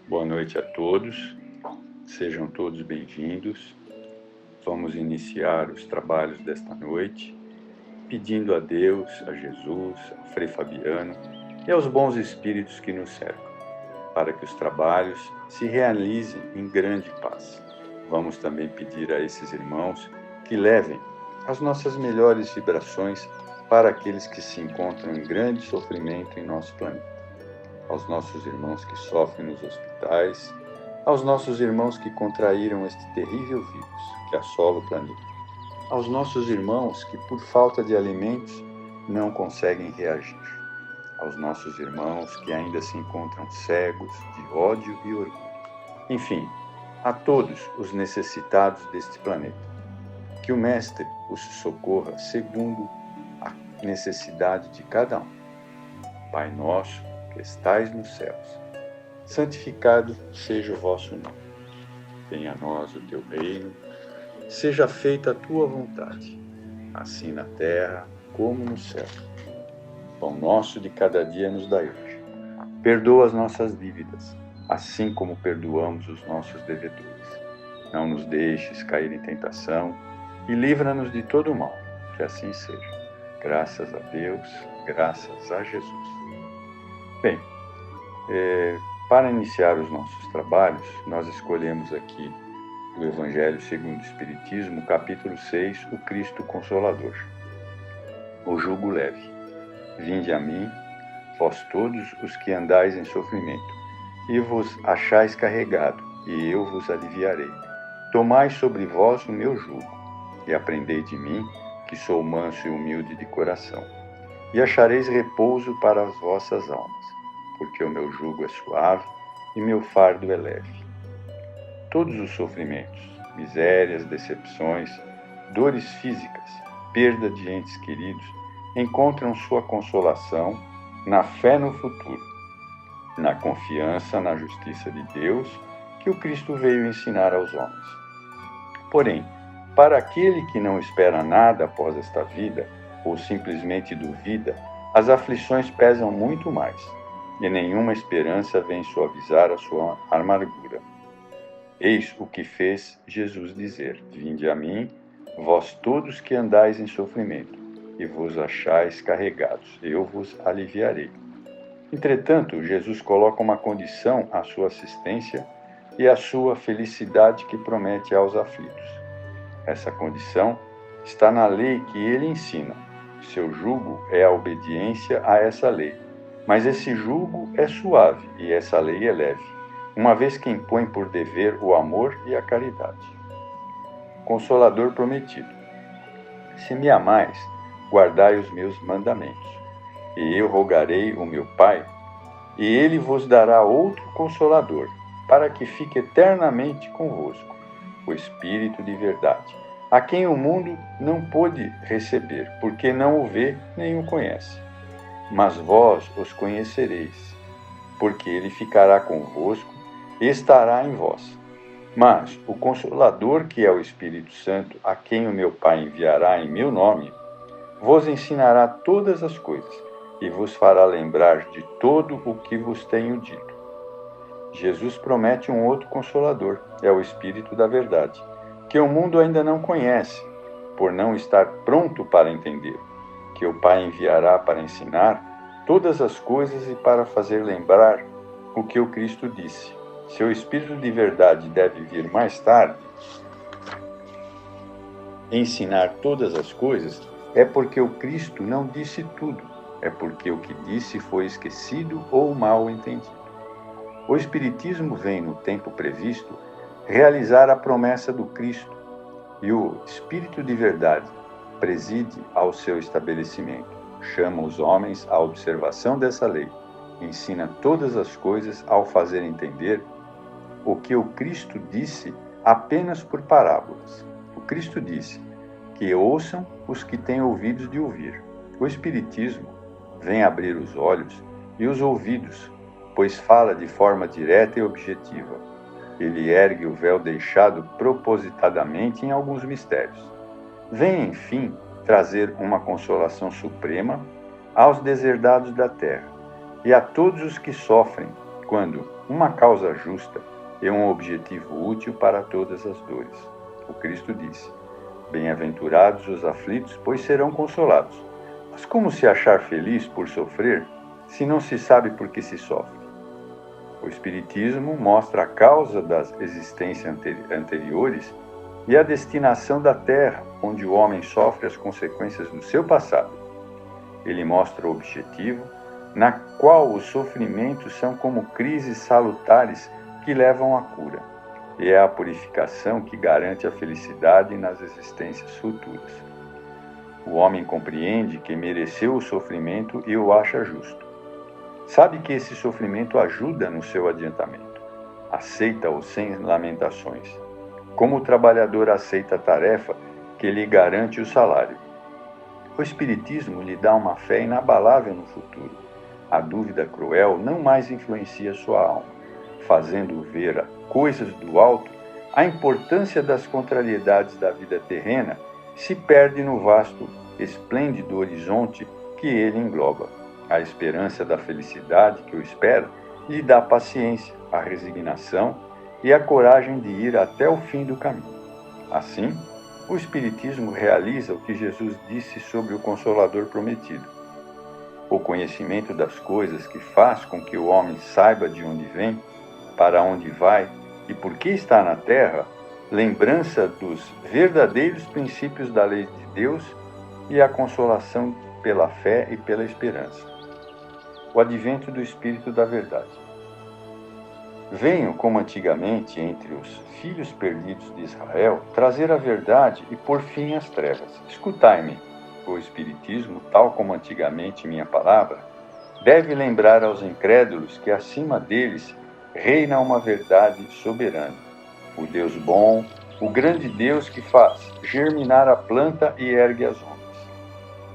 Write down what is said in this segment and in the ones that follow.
Boa noite a todos, sejam todos bem-vindos. Vamos iniciar os trabalhos desta noite, pedindo a Deus, a Jesus, ao Frei Fabiano e aos bons espíritos que nos cercam, para que os trabalhos se realizem em grande paz. Vamos também pedir a esses irmãos que levem as nossas melhores vibrações para aqueles que se encontram em grande sofrimento em nosso planeta. Aos nossos irmãos que sofrem nos hospitais, aos nossos irmãos que contraíram este terrível vírus que assola o planeta, aos nossos irmãos que, por falta de alimentos, não conseguem reagir, aos nossos irmãos que ainda se encontram cegos de ódio e orgulho. Enfim, a todos os necessitados deste planeta. Que o Mestre os socorra segundo a necessidade de cada um. Pai nosso, que estais nos céus, santificado seja o vosso nome. Venha a nós o teu reino, seja feita a tua vontade, assim na terra como no céu. Pão nosso de cada dia nos dai hoje. Perdoa as nossas dívidas, assim como perdoamos os nossos devedores. Não nos deixes cair em tentação e livra-nos de todo o mal, que assim seja. Graças a Deus, graças a Jesus. Bem, para iniciar os nossos trabalhos, nós escolhemos aqui do Evangelho segundo o Espiritismo, capítulo 6, o Cristo Consolador. O jugo leve. Vinde a mim, vós todos os que andais em sofrimento, e vos achais carregado, e eu vos aliviarei. Tomai sobre vós o meu jugo, e aprendei de mim, que sou manso e humilde de coração, e achareis repouso para as vossas almas, porque o meu jugo é suave e meu fardo é leve. Todos os sofrimentos, misérias, decepções, dores físicas, perda de entes queridos, encontram sua consolação na fé no futuro, na confiança na justiça de Deus que o Cristo veio ensinar aos homens. Porém, para aquele que não espera nada após esta vida, ou simplesmente duvida, as aflições pesam muito mais, e nenhuma esperança vem suavizar a sua amargura. Eis o que fez Jesus dizer: Vinde a mim, vós todos que andais em sofrimento, e vos achais carregados, eu vos aliviarei. Entretanto, Jesus coloca uma condição à sua assistência e à sua felicidade que promete aos aflitos. Essa condição está na lei que ele ensina. Seu jugo é a obediência a essa lei. Mas esse jugo é suave e essa lei é leve, uma vez que impõe por dever o amor e a caridade. Consolador prometido. Se me amais, guardai os meus mandamentos. E eu rogarei o meu Pai, e ele vos dará outro Consolador, para que fique eternamente convosco, o Espírito de verdade, a quem o mundo não pôde receber, porque não o vê nem o conhece. Mas vós os conhecereis, porque ele ficará convosco e estará em vós. Mas o Consolador, que é o Espírito Santo, a quem o meu Pai enviará em meu nome, vos ensinará todas as coisas e vos fará lembrar de todo o que vos tenho dito. Jesus promete um outro Consolador, é o Espírito da verdade, que o mundo ainda não conhece, por não estar pronto para entender, que o Pai enviará para ensinar todas as coisas e para fazer lembrar o que o Cristo disse. Seu Espírito de verdade deve vir mais tarde ensinar todas as coisas, é porque o Cristo não disse tudo, é porque o que disse foi esquecido ou mal entendido. O Espiritismo vem, no tempo previsto, realizar a promessa do Cristo, e o Espírito de verdade preside ao seu estabelecimento, chama os homens à observação dessa lei, ensina todas as coisas ao fazer entender o que o Cristo disse apenas por parábolas. O Cristo disse que ouçam os que têm ouvidos de ouvir. O Espiritismo vem abrir os olhos e os ouvidos, pois fala de forma direta e objetiva. Ele ergue o véu deixado propositadamente em alguns mistérios. Vem, enfim, trazer uma consolação suprema aos deserdados da terra e a todos os que sofrem quando uma causa justa é um objetivo útil para todas as dores. O Cristo disse: bem-aventurados os aflitos, pois serão consolados. Mas como se achar feliz por sofrer, se não se sabe por que se sofre? O Espiritismo mostra a causa das existências anteriores e a destinação da Terra, onde o homem sofre as consequências do seu passado. Ele mostra o objetivo, na qual os sofrimentos são como crises salutares que levam à cura. E é a purificação que garante a felicidade nas existências futuras. O homem compreende que mereceu o sofrimento e o acha justo. Sabe que esse sofrimento ajuda no seu adiantamento. Aceita-o sem lamentações. Como o trabalhador aceita a tarefa que lhe garante o salário. O Espiritismo lhe dá uma fé inabalável no futuro. A dúvida cruel não mais influencia sua alma, fazendo ver a coisas do alto, a importância das contrariedades da vida terrena se perde no vasto, esplêndido horizonte que ele engloba. A esperança da felicidade que o espera lhe dá paciência, a resignação e a coragem de ir até o fim do caminho. Assim, o Espiritismo realiza o que Jesus disse sobre o Consolador prometido. O conhecimento das coisas que faz com que o homem saiba de onde vem, para onde vai e por que está na terra, lembrança dos verdadeiros princípios da lei de Deus e a consolação pela fé e pela esperança. O advento do Espírito da Verdade. Venho, como antigamente, entre os filhos perdidos de Israel, trazer a verdade e pôr fim às trevas. Escutai-me. O Espiritismo, tal como antigamente minha palavra, deve lembrar aos incrédulos que acima deles reina uma verdade soberana. O Deus bom, o grande Deus que faz germinar a planta e ergue as ondas.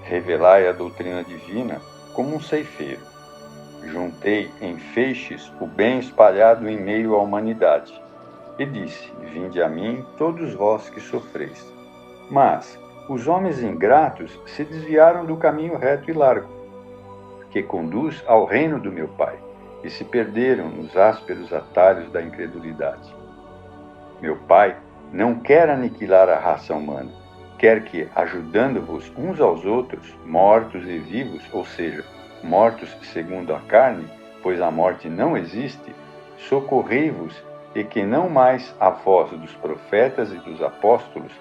Revelai a doutrina divina como um ceifeiro. Juntei em feixes o bem espalhado em meio à humanidade. E disse: vinde a mim, todos vós que sofreis. Mas os homens ingratos se desviaram do caminho reto e largo, que conduz ao reino do meu Pai, e se perderam nos ásperos atalhos da incredulidade. Meu Pai não quer aniquilar a raça humana, quer que, ajudando-vos uns aos outros, mortos e vivos, ou seja, mortos segundo a carne, pois a morte não existe, socorrei-vos, e que não mais a voz dos profetas e dos apóstolos,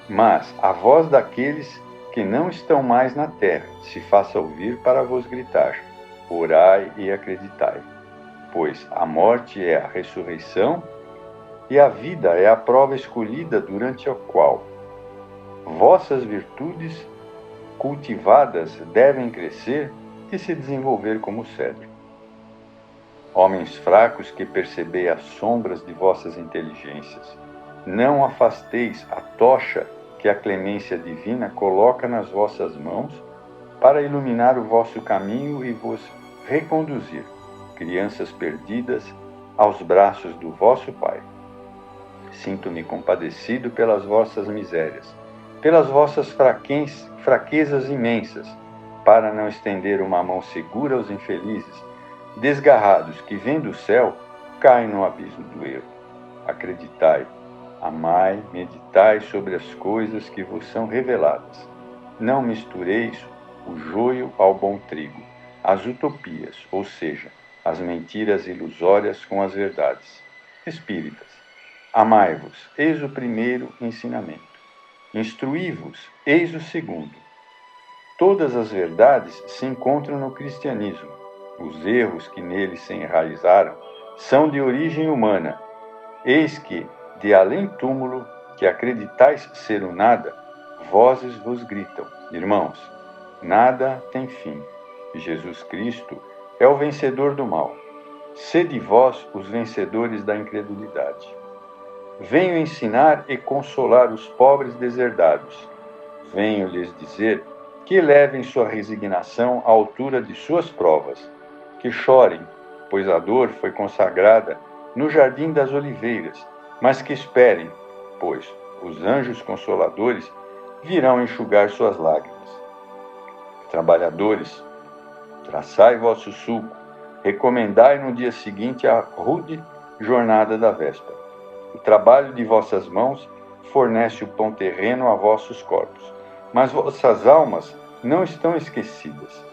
mas a voz daqueles que não estão mais na terra, se faça ouvir para vos gritar: orai e acreditai. Pois a morte é a ressurreição e a vida é a prova escolhida durante a qual vossas virtudes cultivadas devem crescer e se desenvolver como cedro. Homens fracos que percebei as sombras de vossas inteligências, não afasteis a tocha que a clemência divina coloca nas vossas mãos para iluminar o vosso caminho e vos reconduzir, crianças perdidas, aos braços do vosso Pai. Sinto-me compadecido pelas vossas misérias, pelas vossas fraquezas imensas, para não estender uma mão segura aos infelizes, desgarrados que, vendo o céu, caem no abismo do erro. Acreditai, amai, meditai sobre as coisas que vos são reveladas. Não mistureis o joio ao bom trigo, as utopias, ou seja, as mentiras ilusórias com as verdades. Espíritas, amai-vos, eis o primeiro ensinamento. Instruí-vos, eis o segundo. Todas as verdades se encontram no cristianismo. Os erros que nele se enraizaram são de origem humana. Eis que, de além-túmulo, que acreditais ser o nada, vozes vos gritam: irmãos, nada tem fim. Jesus Cristo é o vencedor do mal. Sede vós os vencedores da incredulidade. Venho ensinar e consolar os pobres deserdados. Venho lhes dizer que levem sua resignação à altura de suas provas, que chorem, pois a dor foi consagrada no jardim das oliveiras, mas que esperem, pois os anjos consoladores virão enxugar suas lágrimas. Trabalhadores, traçai vosso sulco, Recomendai no dia seguinte a rude jornada da véspera. O trabalho de vossas mãos fornece o pão terreno a vossos corpos, mas vossas almas não estão esquecidas.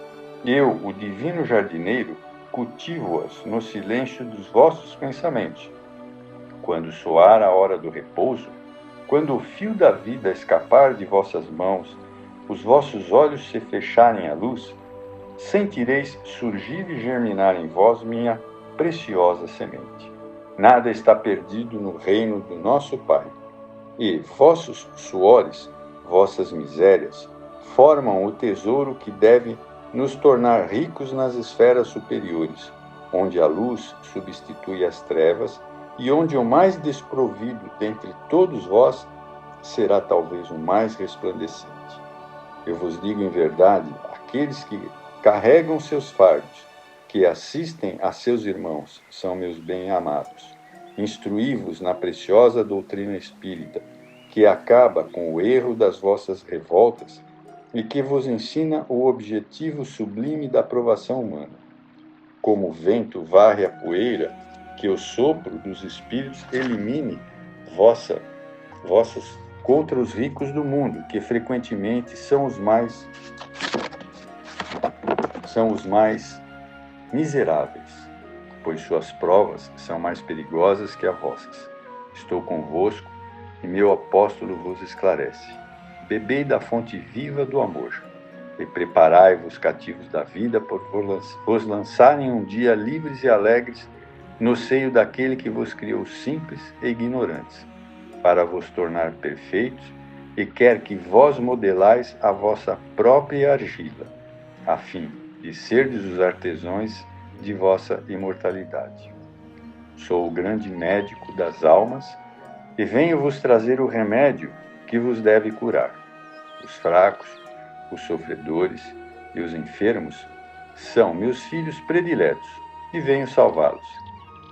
Eu, o divino jardineiro, cultivo-as no silêncio dos vossos pensamentos. Quando soar a hora do repouso, quando o fio da vida escapar de vossas mãos, os vossos olhos se fecharem à luz, sentireis surgir e germinar em vós minha preciosa semente. Nada está perdido no reino do nosso Pai. E vossos suores, vossas misérias, formam o tesouro que deve nos tornar ricos nas esferas superiores, onde a luz substitui as trevas e onde o mais desprovido dentre todos vós será talvez o mais resplandecente. Eu vos digo em verdade, aqueles que carregam seus fardos, que assistem a seus irmãos, são meus bem-amados. Instruí-vos na preciosa doutrina espírita, que acaba com o erro das vossas revoltas e que vos ensina o objetivo sublime da aprovação humana. Como o vento varre a poeira, que o sopro dos espíritos elimine vossas contra os ricos do mundo, que frequentemente são os mais miseráveis, pois suas provas são mais perigosas que as vossas. Estou convosco e meu apóstolo vos esclarece. Bebei da fonte viva do amor e preparai-vos, cativos da vida, por vos lançarem um dia livres e alegres no seio daquele que vos criou simples e ignorantes, para vos tornar perfeitos, e quer que vós modelais a vossa própria argila, a fim de serdes os artesãos de vossa imortalidade. Sou o grande médico das almas e venho vos trazer o remédio que vos deve curar. Os fracos, os sofredores e os enfermos são meus filhos prediletos e venho salvá-los.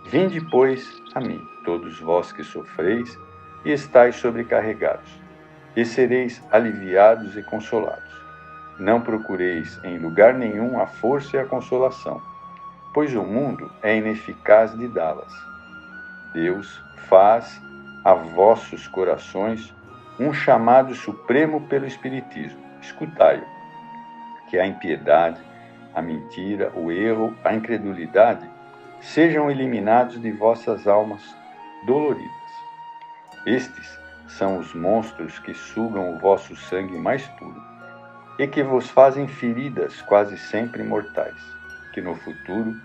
Vinde, pois, a mim, todos vós que sofreis e estáis sobrecarregados, e sereis aliviados e consolados. Não procureis em lugar nenhum a força e a consolação, pois o mundo é ineficaz de dá-las. Deus faz a vossos corações um chamado supremo pelo Espiritismo. Escutai-o, que a impiedade, a mentira, o erro, a incredulidade sejam eliminados de vossas almas doloridas. Estes são os monstros que sugam o vosso sangue mais puro e que vos fazem feridas quase sempre mortais, que no futuro,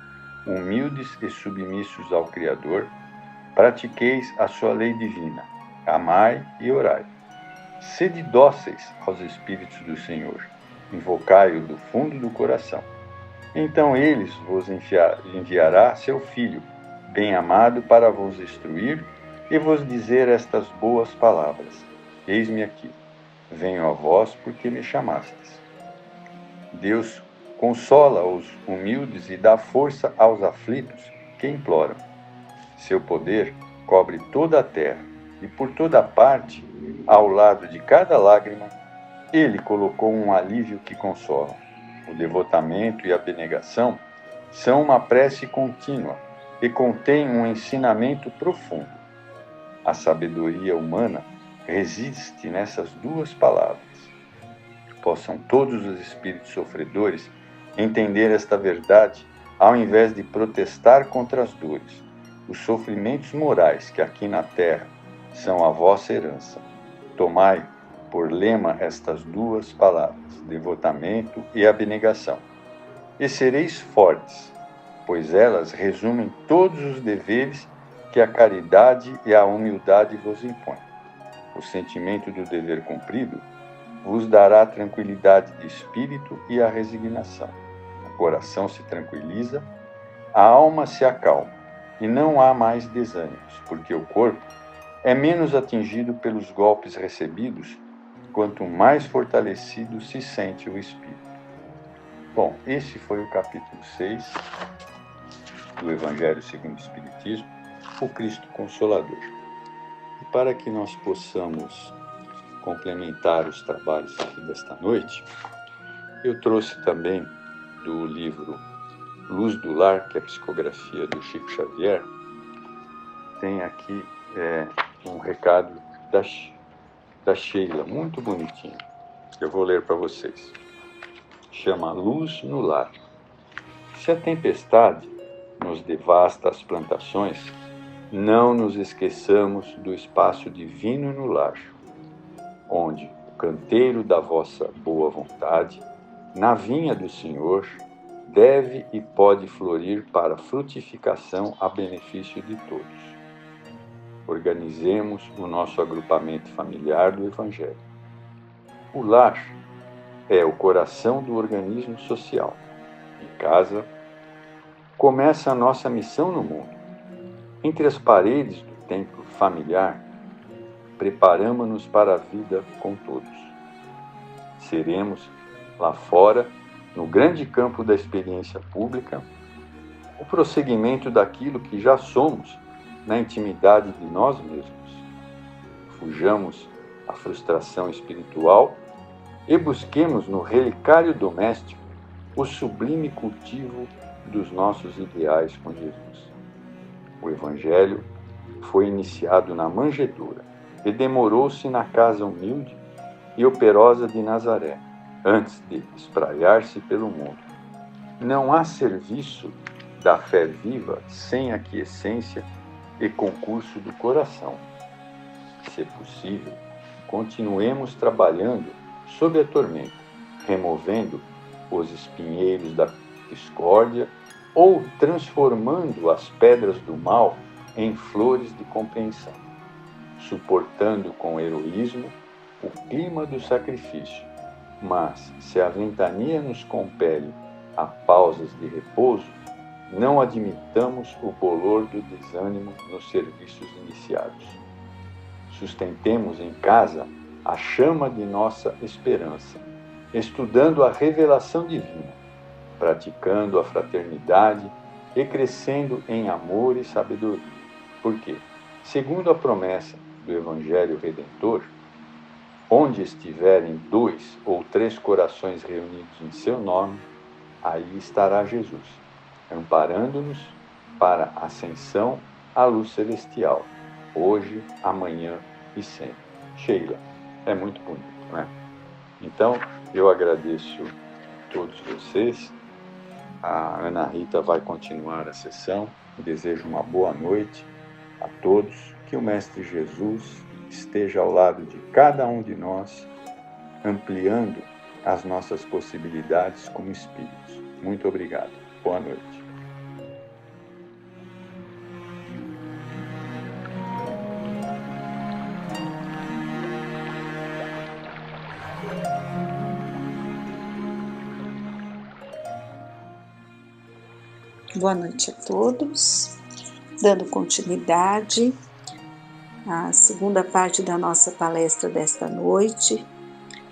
humildes e submissos ao Criador, pratiqueis a sua lei divina, amai e orai. Sede dóceis aos Espíritos do Senhor, invocai-o do fundo do coração. Então eles vos enviará seu Filho, bem-amado, para vos instruir e vos dizer estas boas palavras. Eis-me aqui, venho a vós porque me chamastes. Deus consola os humildes e dá força aos aflitos que imploram. Seu poder cobre toda a terra e por toda parte, ao lado de cada lágrima, ele colocou um alívio que consola. O devotamento e a abnegação são uma prece contínua e contêm um ensinamento profundo. A sabedoria humana resiste nessas duas palavras. Possam todos os espíritos sofredores entender esta verdade, ao invés de protestar contra as dores, os sofrimentos morais que aqui na terra são a vossa herança. Tomai por lema estas duas palavras, devotamento e abnegação, e sereis fortes, pois elas resumem todos os deveres que a caridade e a humildade vos impõem. O sentimento do dever cumprido vos dará tranquilidade de espírito e a resignação. O coração se tranquiliza, a alma se acalma, e não há mais desânimos, porque o corpo é menos atingido pelos golpes recebidos, quanto mais fortalecido se sente o espírito. Bom, esse foi o capítulo 6 do Evangelho segundo o Espiritismo, o Cristo Consolador. E para que nós possamos complementar os trabalhos aqui desta noite, eu trouxe também do livro Luz do Lar, que é a psicografia do Chico Xavier, tem aqui um recado da Sheila, muito bonitinho. Eu vou ler para vocês. Chama Luz no Lar. Se a tempestade nos devasta as plantações, não nos esqueçamos do espaço divino no lar, onde o canteiro da vossa boa vontade, na vinha do Senhor, deve e pode florir para frutificação a benefício de todos. Organizemos o nosso agrupamento familiar do Evangelho. O lar é o coração do organismo social. Em casa, começa a nossa missão no mundo. Entre as paredes do templo familiar, preparamo-nos para a vida com todos. Seremos, lá fora, no grande campo da experiência pública, o prosseguimento daquilo que já somos na intimidade de nós mesmos. Fujamos a frustração espiritual e busquemos no relicário doméstico o sublime cultivo dos nossos ideais com Jesus. O Evangelho foi iniciado na manjedoura e demorou-se na casa humilde e operosa de Nazaré, antes de espraiar-se pelo mundo. Não há serviço da fé viva sem aquiescência e concurso do coração. Se possível, continuemos trabalhando sob a tormenta, removendo os espinheiros da discórdia ou transformando as pedras do mal em flores de compreensão, suportando com heroísmo o clima do sacrifício. Mas, se a ventania nos compele a pausas de repouso, não admitamos o bolor do desânimo nos serviços iniciados. Sustentemos em casa a chama de nossa esperança, estudando a revelação divina, praticando a fraternidade e crescendo em amor e sabedoria. Porque, segundo a promessa do Evangelho Redentor, onde estiverem 2 ou 3 corações reunidos em seu nome, aí estará Jesus, amparando-nos para a ascensão à luz celestial, hoje, amanhã e sempre. Sheila, é muito bonito, né? Então, eu agradeço a todos vocês. A Ana Rita vai continuar a sessão. Desejo uma boa noite a todos. Que o Mestre Jesus esteja ao lado de cada um de nós, ampliando as nossas possibilidades como espíritos. Muito obrigado. Boa noite. Boa noite a todos. Dando continuidade à segunda parte da nossa palestra desta noite.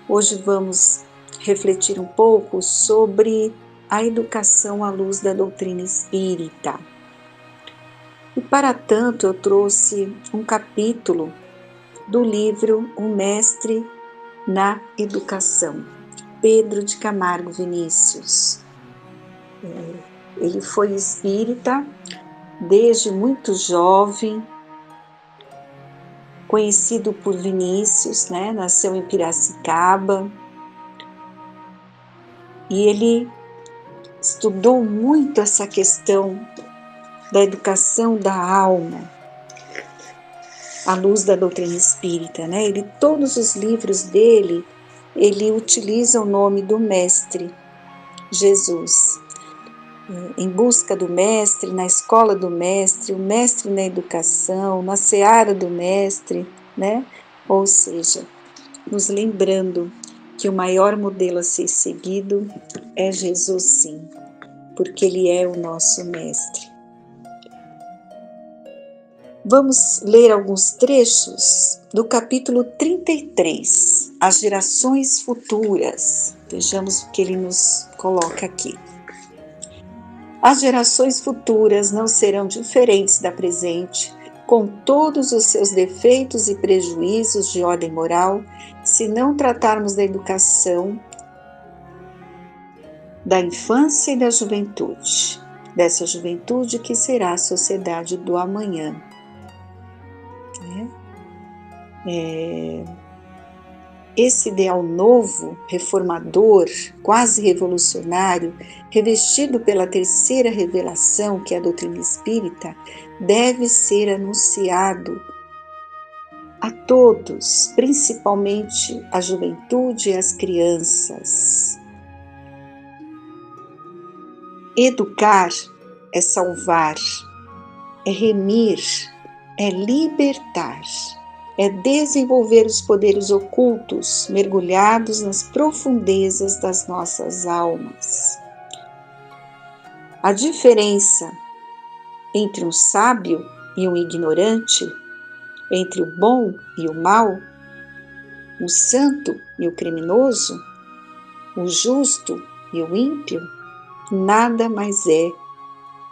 Hoje vamos refletir um pouco sobre a educação à luz da doutrina espírita. E para tanto eu trouxe um capítulo do livro O Mestre na Educação, Pedro de Camargo Vinícius. Ele foi espírita desde muito jovem, conhecido por Vinícius, né? Nasceu em Piracicaba, e ele estudou muito essa questão da educação da alma, à luz da doutrina espírita, né? Todos os livros dele, ele utiliza o nome do Mestre Jesus. Em busca do Mestre, na escola do Mestre, o Mestre na educação, na seara do Mestre, né? Ou seja, nos lembrando que o maior modelo a ser seguido é Jesus, sim, porque Ele é o nosso Mestre. Vamos ler alguns trechos do capítulo 33, As Gerações Futuras. Vejamos o que ele nos coloca aqui. As gerações futuras não serão diferentes da presente, com todos os seus defeitos e prejuízos de ordem moral, se não tratarmos da educação da infância e da juventude. dessa juventude que será a sociedade do amanhã. Esse ideal novo, reformador, quase revolucionário, revestido pela terceira revelação, que é a doutrina espírita, deve ser anunciado a todos, principalmente à juventude e às crianças. Educar é salvar, é remir, é libertar, é desenvolver os poderes ocultos mergulhados nas profundezas das nossas almas. A diferença entre um sábio e um ignorante, entre o bom e o mal, o santo e o criminoso, o justo e o ímpio, nada mais é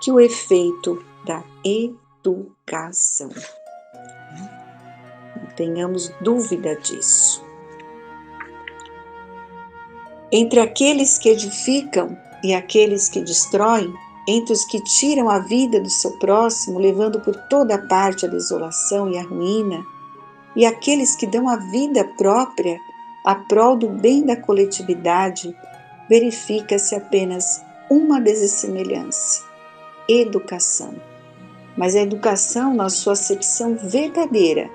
que o efeito da educação. Não tenhamos dúvida disso. Entre aqueles que edificam e aqueles que destroem, entre os que tiram a vida do seu próximo, levando por toda parte a desolação e a ruína, e aqueles que dão a vida própria a prol do bem da coletividade, verifica-se apenas uma dessemelhança: educação. Mas a educação, na sua acepção verdadeira,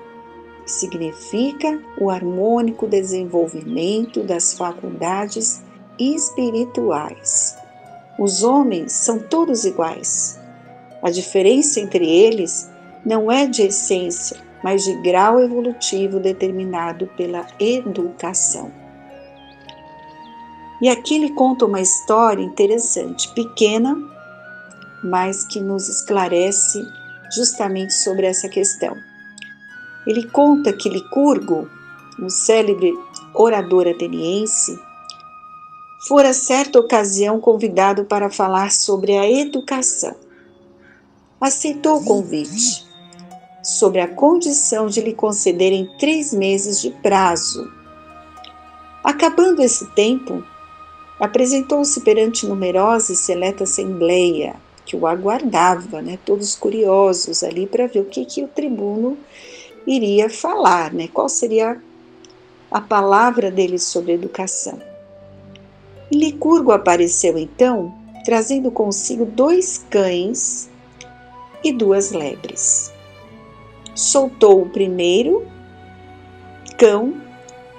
significa o harmônico desenvolvimento das faculdades espirituais. Os homens são todos iguais. A diferença entre eles não é de essência, mas de grau evolutivo determinado pela educação. E aqui ele conta uma história interessante, pequena, mas que nos esclarece justamente sobre essa questão. Ele conta que Licurgo, um célebre orador ateniense, fora certa ocasião convidado para falar sobre a educação. Aceitou o convite, sob a condição de lhe concederem 3 meses de prazo. Acabando esse tempo, apresentou-se perante numerosa e seleta assembleia, que o aguardava, todos curiosos ali para ver o que o tribuno iria falar, qual seria a palavra dele sobre educação. E Licurgo apareceu então, trazendo consigo 2 cães e 2 lebres. Soltou o primeiro cão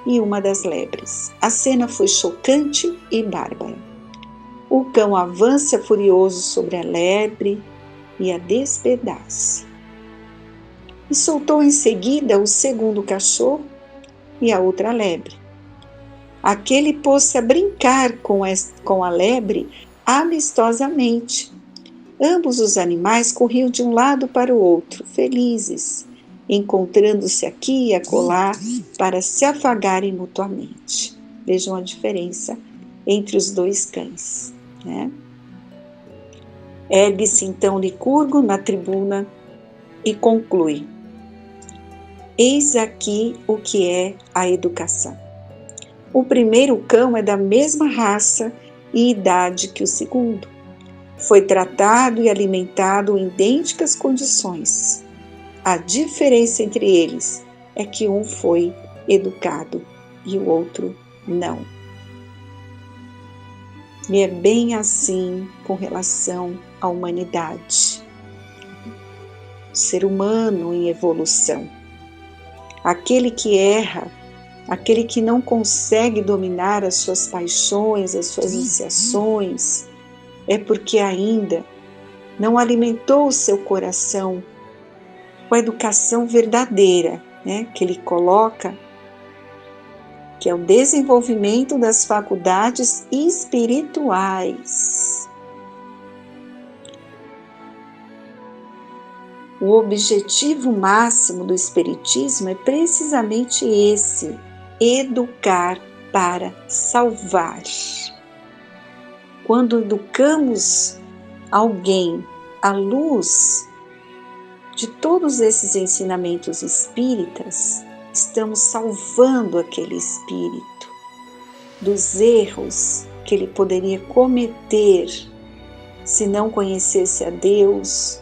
e uma das lebres. A cena foi chocante e bárbara. O cão avança furioso sobre a lebre e a despedaça. E soltou em seguida o segundo cachorro e a outra lebre. Aquele pôs-se a brincar com a lebre amistosamente. Ambos os animais corriam de um lado para o outro, felizes, encontrando-se aqui e acolá para se afagarem mutuamente. Vejam a diferença entre os 2 cães. Ergue-se então Licurgo na tribuna e conclui: eis aqui o que é a educação. O primeiro cão é da mesma raça e idade que o segundo. Foi tratado e alimentado em idênticas condições. A diferença entre eles é que um foi educado e o outro não. E é bem assim com relação à humanidade. O ser humano em evolução. Aquele que erra, aquele que não consegue dominar as suas paixões, as suas ansiações, é porque ainda não alimentou o seu coração com a educação verdadeira, que ele coloca, que é o desenvolvimento das faculdades espirituais. O objetivo máximo do espiritismo é precisamente esse: educar para salvar. Quando educamos alguém à luz de todos esses ensinamentos espíritas, estamos salvando aquele espírito dos erros que ele poderia cometer se não conhecesse a Deus,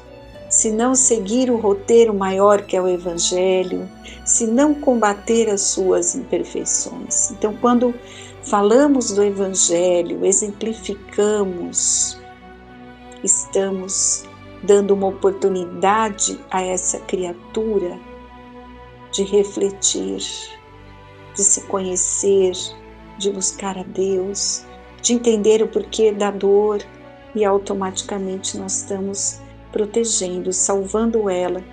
se não seguir o roteiro maior que é o Evangelho, se não combater as suas imperfeições. Então, quando falamos do Evangelho, exemplificamos, estamos dando uma oportunidade a essa criatura de refletir, de se conhecer, de buscar a Deus, de entender o porquê da dor, e automaticamente nós estamos protegendo, salvando ela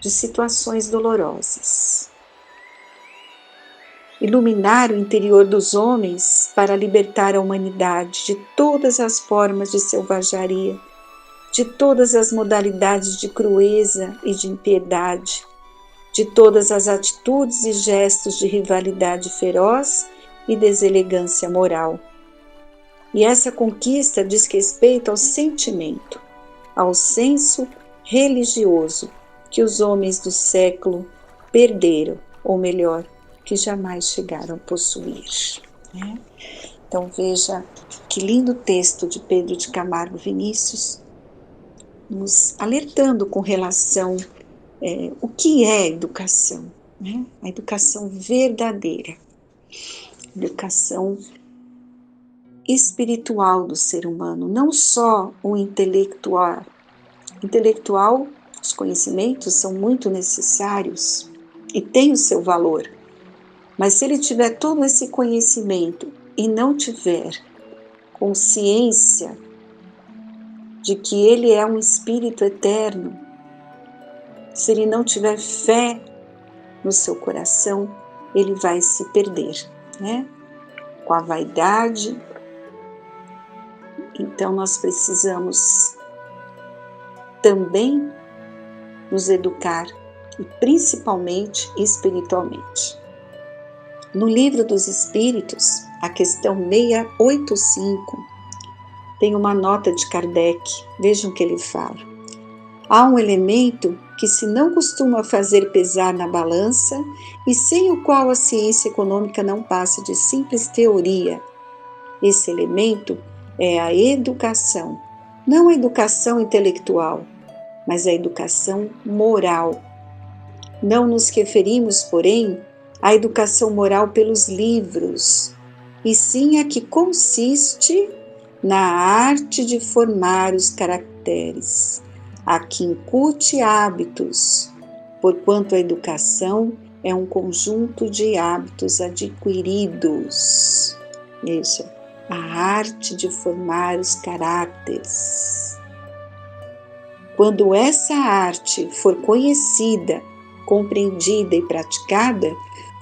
de situações dolorosas. Iluminar o interior dos homens para libertar a humanidade de todas as formas de selvageria, de todas as modalidades de crueza e de impiedade, de todas as atitudes e gestos de rivalidade feroz e deselegância moral. E essa conquista diz respeito ao sentimento, ao senso religioso que os homens do século perderam, ou melhor, que jamais chegaram a possuir. Né? Então veja que lindo texto de Pedro de Camargo Vinícius, nos alertando com relação o que é educação, né? A educação verdadeira, educação espiritual do ser humano, não só o intelectual. Intelectual, os conhecimentos são muito necessários e têm o seu valor, mas se ele tiver todo esse conhecimento e não tiver consciência de que ele é um espírito eterno, se ele não tiver fé no seu coração, ele vai se perder, né? Com a vaidade. Então nós precisamos também nos educar, e principalmente espiritualmente. No Livro dos Espíritos, a questão 685, tem uma nota de Kardec. Vejam o que ele fala. Há um elemento que se não costuma fazer pesar na balança e sem o qual a ciência econômica não passa de simples teoria. Esse elemento é a educação, não a educação intelectual, mas a educação moral. Não nos referimos, porém, à educação moral pelos livros, e sim a que consiste na arte de formar os caracteres, a que incute hábitos, porquanto a educação é um conjunto de hábitos adquiridos. Veja, a arte de formar os caráteres. Quando essa arte for conhecida, compreendida e praticada,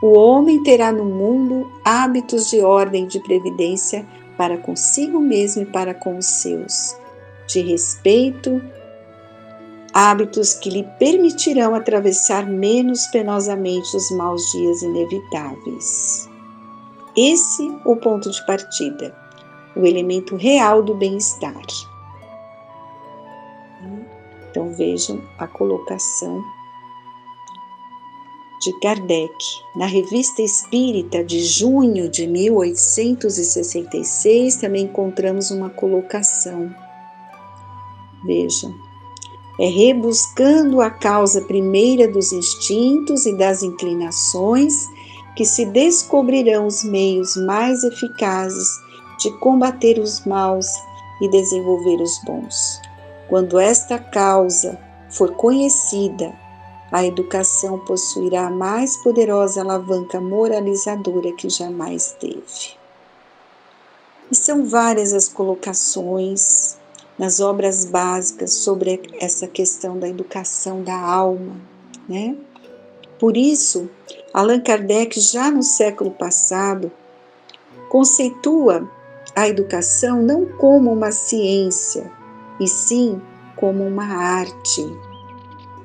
o homem terá no mundo hábitos de ordem de previdência para consigo mesmo e para com os seus, de respeito, hábitos que lhe permitirão atravessar menos penosamente os maus dias inevitáveis. Esse é o ponto de partida, o elemento real do bem-estar. Então vejam a colocação de Kardec. Na Revista Espírita de junho de 1866 também encontramos uma colocação. Vejam, é rebuscando a causa primeira dos instintos e das inclinações que se descobrirão os meios mais eficazes de combater os maus e desenvolver os bons. Quando esta causa for conhecida, a educação possuirá a mais poderosa alavanca moralizadora que jamais teve. E são várias as colocações nas obras básicas sobre essa questão da educação da alma, né? Por isso, Allan Kardec, já no século passado, conceitua a educação não como uma ciência, e sim como uma arte,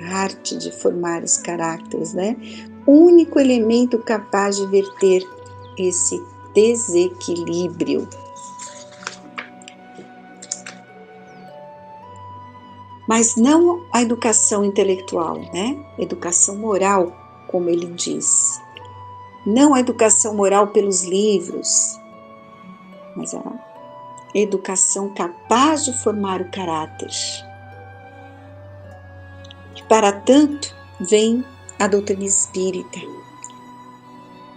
a arte de formar os caracteres, né? O único elemento capaz de verter esse desequilíbrio. Mas não a educação intelectual, né? Educação moral, como ele diz. Não a educação moral pelos livros, mas a educação capaz de formar o caráter. E para tanto, vem a doutrina espírita,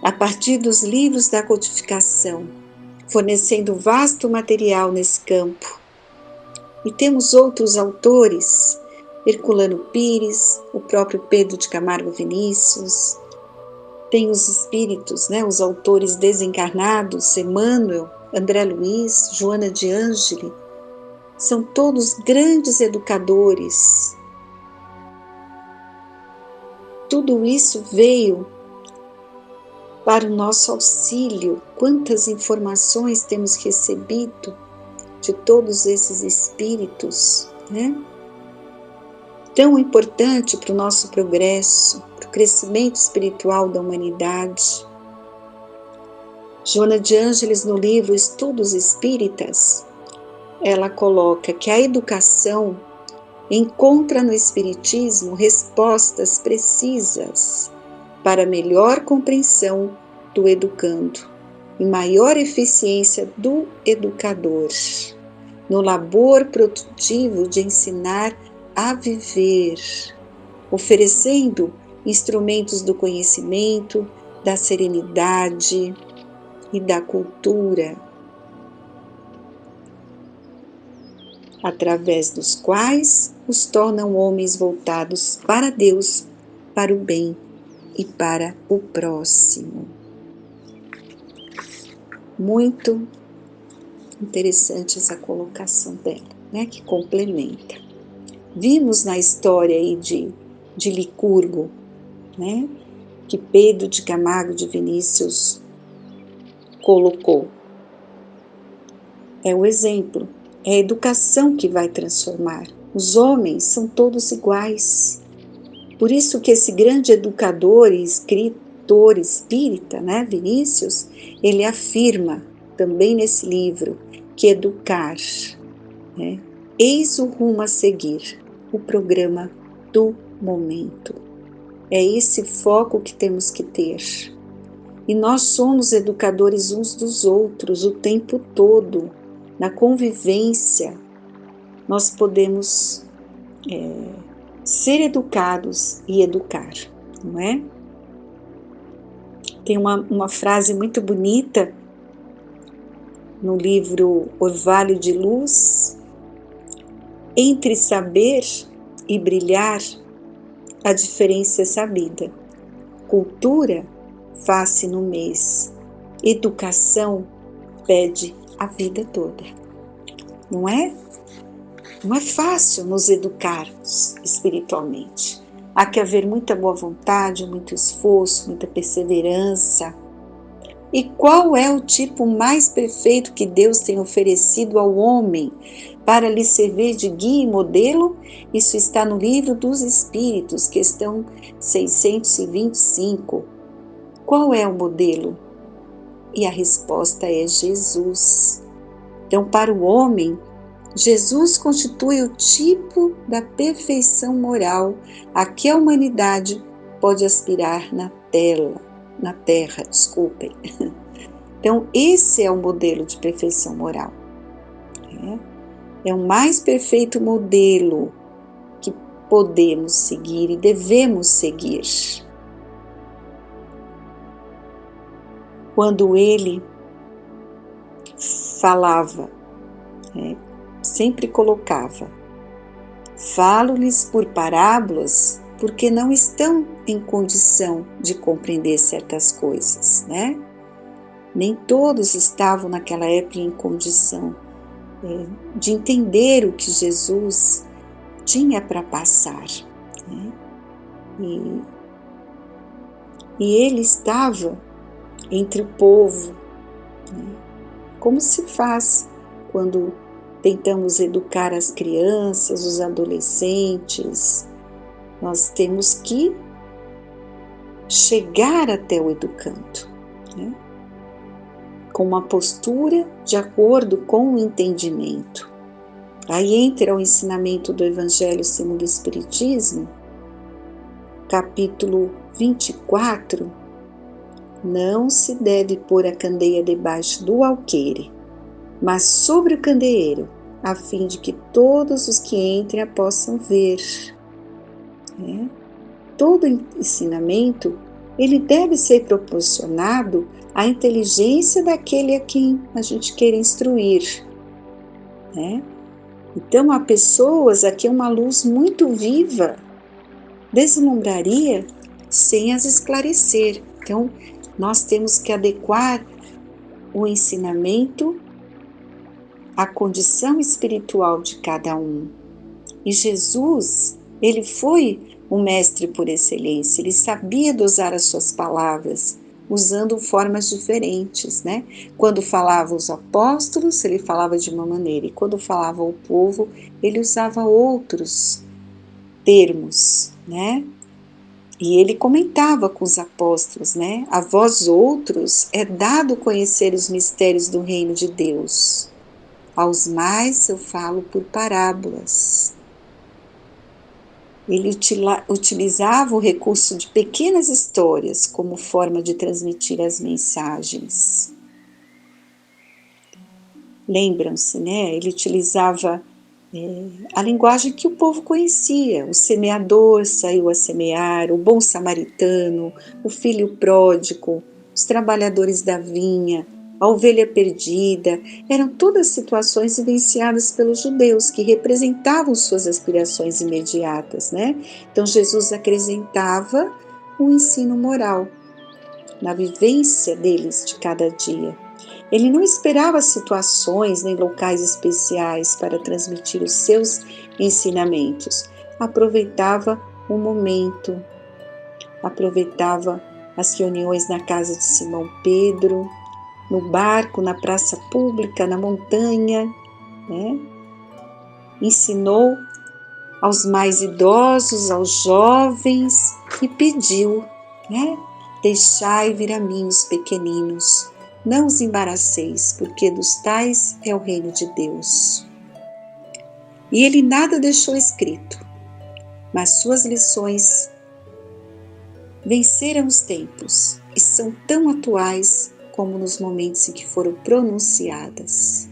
a partir dos livros da codificação, fornecendo vasto material nesse campo. E temos outros autores, Herculano Pires, o próprio Pedro de Camargo Vinícius, tem os espíritos, os autores desencarnados, Emmanuel, André Luiz, Joana de Ângeli, são todos grandes educadores. Tudo isso veio para o nosso auxílio. Quantas informações temos recebido de todos esses espíritos, Tão importante para o nosso progresso, para o crescimento espiritual da humanidade. Joana de Ângeles, no livro Estudos Espíritas, ela coloca que a educação encontra no Espiritismo respostas precisas para melhor compreensão do educando e maior eficiência do educador no labor produtivo de ensinar a viver, oferecendo instrumentos do conhecimento, da serenidade e da cultura, através dos quais os tornam homens voltados para Deus, para o bem e para o próximo. Muito interessante essa colocação dela, que complementa. Vimos na história aí de Licurgo, que Pedro de Camargo de Vinícius colocou. É o exemplo, é a educação que vai transformar. Os homens são todos iguais. Por isso que esse grande educador e escritor espírita, Vinícius, ele afirma também nesse livro que educar, eis o rumo a seguir, o programa do momento. É esse foco que temos que ter. E nós somos educadores uns dos outros o tempo todo. Na convivência, nós podemos ser educados e educar, não é? Tem uma frase muito bonita no livro Orvalho de Luz: entre saber e brilhar, a diferença é sabida. Cultura faz-se no mês, educação pede a vida toda. Não é? Não é fácil nos educarmos espiritualmente. Há que haver muita boa vontade, muito esforço, muita perseverança. E qual é o tipo mais perfeito que Deus tem oferecido ao homem para lhe servir de guia e modelo? Isso está no Livro dos Espíritos, questão 625. Qual é o modelo? E a resposta é Jesus. Então, para o homem, Jesus constitui o tipo da perfeição moral a que a humanidade pode aspirar na terra. Então, esse é o modelo de perfeição moral. É o mais perfeito modelo que podemos seguir e devemos seguir. Quando ele falava, sempre colocava: falo-lhes por parábolas, porque não estão em condição de compreender certas coisas, Nem todos estavam naquela época em condição de entender o que Jesus tinha para passar. E ele estava entre o povo, como se faz quando tentamos educar as crianças, os adolescentes. Nós temos que chegar até o educando, com uma postura de acordo com o entendimento. Aí entra o ensinamento do Evangelho segundo o Espiritismo, capítulo 24, não se deve pôr a candeia debaixo do alqueire. mas sobre o candeeiro, a fim de que todos os que entrem a possam ver. Todo ensinamento, ele deve ser proporcionado à inteligência daquele a quem a gente quer instruir. Então, há pessoas a que uma luz muito viva deslumbraria sem as esclarecer. Então, nós temos que adequar o ensinamento à condição espiritual de cada um. E Jesus, ele foi um mestre por excelência, ele sabia dosar as suas palavras, usando formas diferentes, né? Quando falava aos apóstolos, ele falava de uma maneira, e quando falava ao povo, ele usava outros termos, né? E ele comentava com os apóstolos, né? A vós outros é dado conhecer os mistérios do reino de Deus. Aos mais eu falo por parábolas. Ele utilizava o recurso de pequenas histórias como forma de transmitir as mensagens. Lembram-se, né? Ele utilizava a linguagem que o povo conhecia. O semeador saiu a semear, o bom samaritano, o filho pródigo, os trabalhadores da vinha, a ovelha perdida. Eram todas situações vivenciadas pelos judeus que representavam suas aspirações imediatas, né? Então Jesus acrescentava um ensino moral na vivência deles de cada dia. Ele não esperava situações nem locais especiais para transmitir os seus ensinamentos. Aproveitava o momento, aproveitava as reuniões na casa de Simão Pedro, no barco, na praça pública, na montanha, né? Ensinou aos mais idosos, aos jovens e pediu, né? Deixai vir a mim os pequeninos. Não os embaraceis, porque dos tais é o reino de Deus. E ele nada deixou escrito, mas suas lições venceram os tempos e são tão atuais como nos momentos em que foram pronunciadas.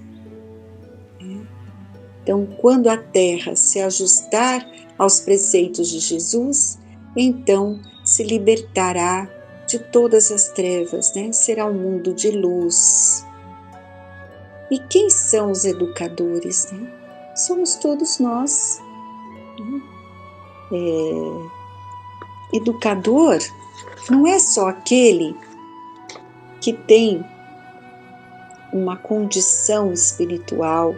Então, quando a terra se ajustar aos preceitos de Jesus, então se libertará de todas as trevas, né? Será um mundo de luz. E quem são os educadores, né? Somos todos nós. Educador não é só aquele que tem uma condição espiritual,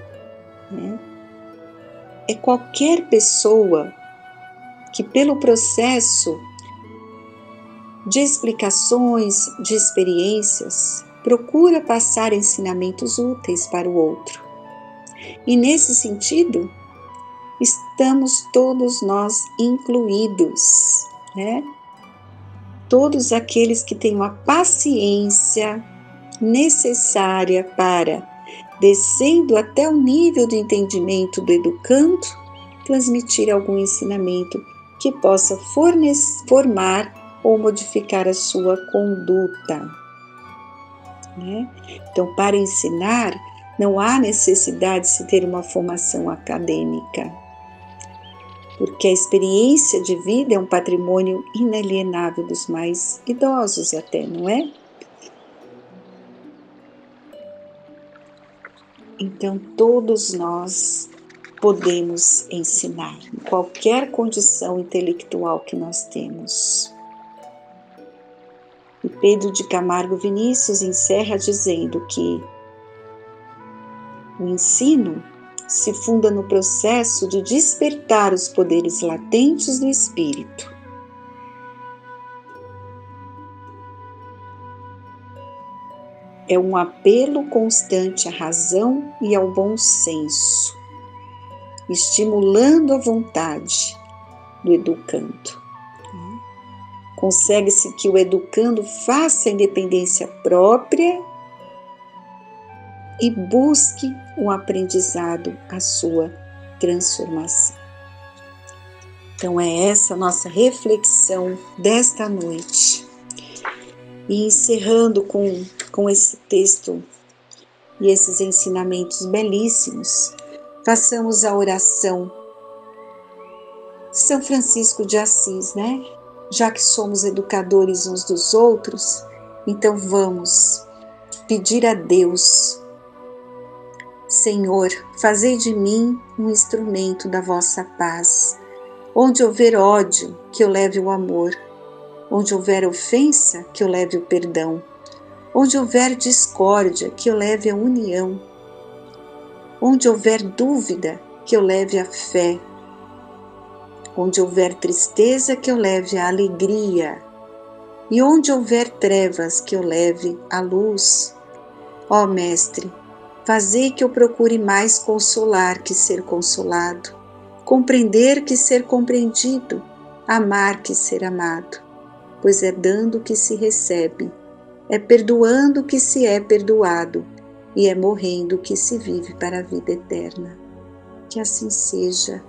né? É qualquer pessoa que, pelo processo de explicações, de experiências, procura passar ensinamentos úteis para o outro. E nesse sentido, estamos todos nós incluídos, né? Todos aqueles que têm uma paciência necessária para, descendo até o nível do entendimento do educando, transmitir algum ensinamento que possa formar ou modificar a sua conduta. Né? Então, para ensinar, não há necessidade de se ter uma formação acadêmica, porque a experiência de vida é um patrimônio inalienável dos mais idosos até, não é? Então, todos nós podemos ensinar, em qualquer condição intelectual que nós temos. E Pedro de Camargo Vinícius encerra dizendo que o ensino se funda no processo de despertar os poderes latentes do espírito. É um apelo constante à razão e ao bom senso, estimulando a vontade do educando. Consegue-se que o educando faça a independência própria e busque um aprendizado, a sua transformação. Então é essa a nossa reflexão desta noite. E encerrando com esse texto e esses ensinamentos belíssimos, façamos a oração. São Francisco de Assis, né? Já que somos educadores uns dos outros, então vamos pedir a Deus: Senhor, fazei de mim um instrumento da vossa paz. Onde houver ódio, que eu leve o amor. Onde houver ofensa, que eu leve o perdão. Onde houver discórdia, que eu leve a união. Onde houver dúvida, que eu leve a fé. Onde houver tristeza, que eu leve a alegria. E onde houver trevas, que eu leve a luz. Ó Mestre, fazei que eu procure mais consolar que ser consolado, compreender que ser compreendido, amar que ser amado, pois é dando que se recebe, é perdoando que se é perdoado, e é morrendo que se vive para a vida eterna. Que assim seja,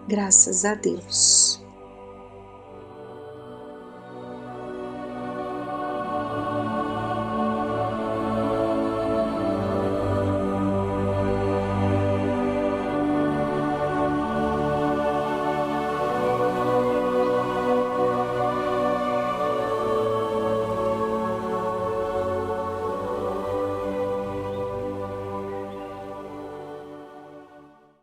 graças a Deus.